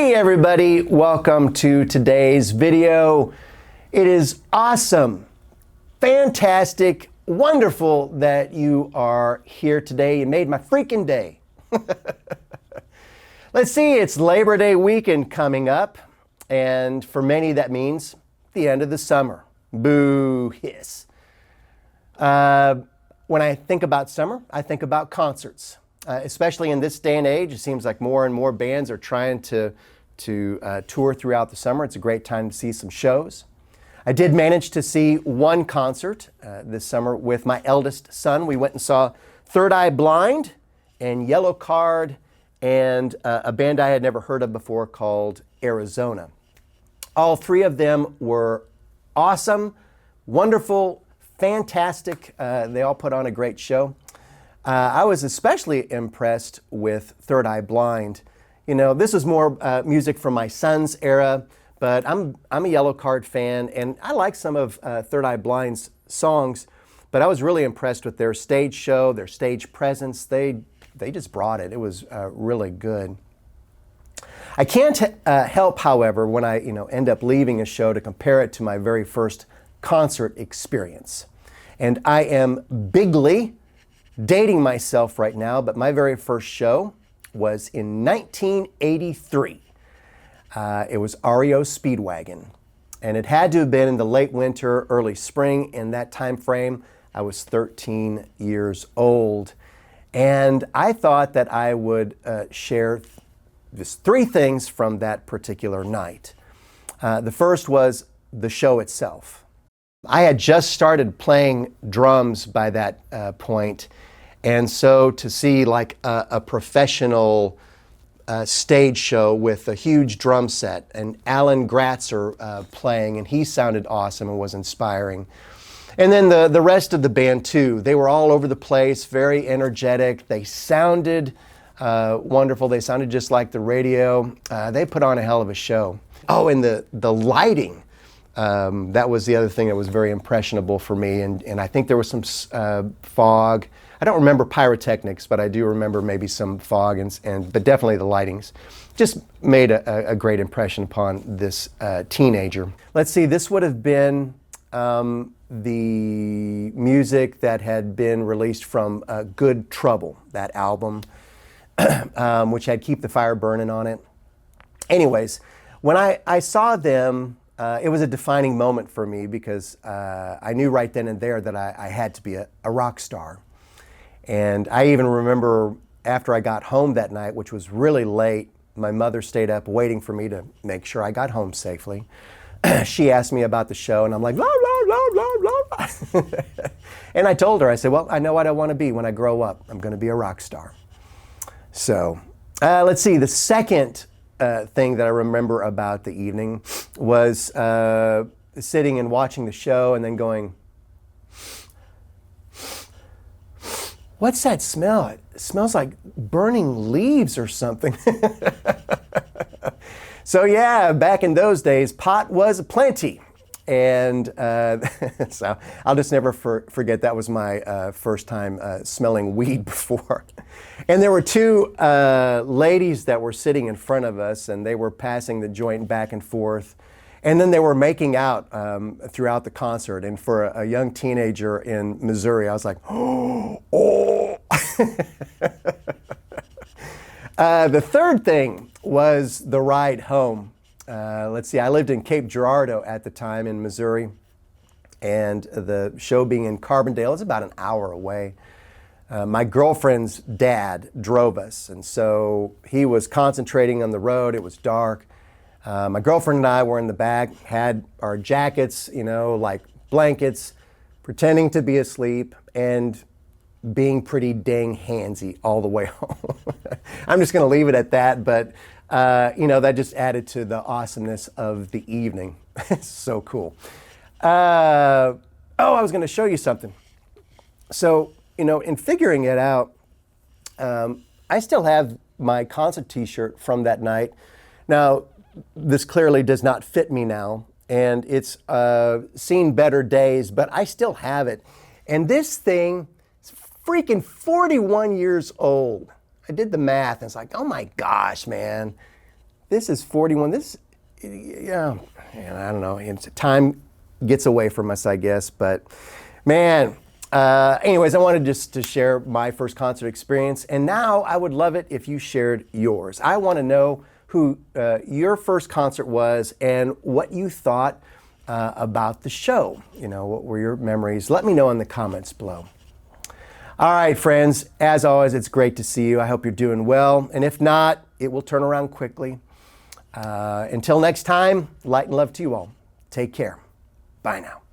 Hey everybody, welcome to today's video. It is awesome, fantastic, wonderful that you are here today. You made my freaking day. Let's see, it's Labor Day weekend coming up, and for many that means the end of the summer. Boo, hiss. When I think about summer, I think about concerts. Especially in this day and age, it seems like more and more bands are trying to tour throughout the summer. It's a great time to see some shows. I did manage to see one concert this summer with my eldest son. We went and saw Third Eye Blind and Yellowcard and a band I had never heard of before called Arizona. All three of them were awesome, wonderful, fantastic. They all put on a great show. I was especially impressed with Third Eye Blind. You know, this is more music from my son's era, but I'm a Yellowcard fan, and I like some of Third Eye Blind's songs, but I was really impressed with their stage show, their stage presence. They just brought it. It was really good. I can't help, however, when I end up leaving a show to compare it to my very first concert experience. And I am bigly dating myself right now, but my very first show was in 1983. It was REO Speedwagon, and it had to have been in the late winter, early spring. In that time frame, I was 13 years old, and I thought that I would share just three things from that particular night. The first was the show itself. I had just started playing drums by that point, and so to see like a professional stage show with a huge drum set and Alan Gratzer playing, and he sounded awesome and was inspiring. And then the rest of the band too. They were all over the place, very energetic. They sounded wonderful. They sounded just like the radio. They put on a hell of a show. Oh, and the lighting. That was the other thing that was very impressionable for me, and I think there was some fog. I don't remember pyrotechnics, but I do remember maybe some fog, but definitely the lightings. Just made a great impression upon this teenager. Let's see, this would have been the music that had been released from Good Trouble, that album, which had Keep the Fire Burning on it. Anyways, when I saw them, it was a defining moment for me because I knew right then and there that I had to be a rock star. And I even remember after I got home that night, which was really late, my mother stayed up waiting for me to make sure I got home safely. She asked me about the show, and I'm like, blah, blah, blah, blah, blah. And I told her, I said, well, I know what I want to be when I grow up. I'm going to be a rock star. So let's see, the second thing that I remember about the evening was sitting and watching the show and then going, what's that smell? It smells like burning leaves or something. So yeah, back in those days, pot was aplenty. And so I'll just never forget that was my first time smelling weed before. And there were two ladies that were sitting in front of us, and they were passing the joint back and forth. And then they were making out throughout the concert. And for a young teenager in Missouri, I was like, oh. The third thing was the ride home. Let's see, I lived in Cape Girardeau at the time in Missouri, and the show being in Carbondale is about an hour away. My girlfriend's dad drove us, and so he was concentrating on the road. It was dark. My girlfriend and I were in the back, had our jackets, like blankets, pretending to be asleep, and being pretty dang handsy all the way home. I'm just going to leave it at that, but that just added to the awesomeness of the evening. So cool. I was going to show you something. So, in figuring it out, I still have my concert t-shirt from that night. Now, this clearly does not fit me now, and it's seen better days, but I still have it. And this thing is freaking 41 years old. I did the math, and it's like, oh my gosh, man. This is 41. This, yeah, man, I don't know. Time gets away from us, I guess. But man, anyways, I wanted just to share my first concert experience. And now I would love it if you shared yours. I want to know who your first concert was and what you thought about the show. You know, what were your memories? Let me know in the comments below. All right, friends, as always, it's great to see you. I hope you're doing well. And if not, it will turn around quickly. Until next time, light and love to you all. Take care. Bye now.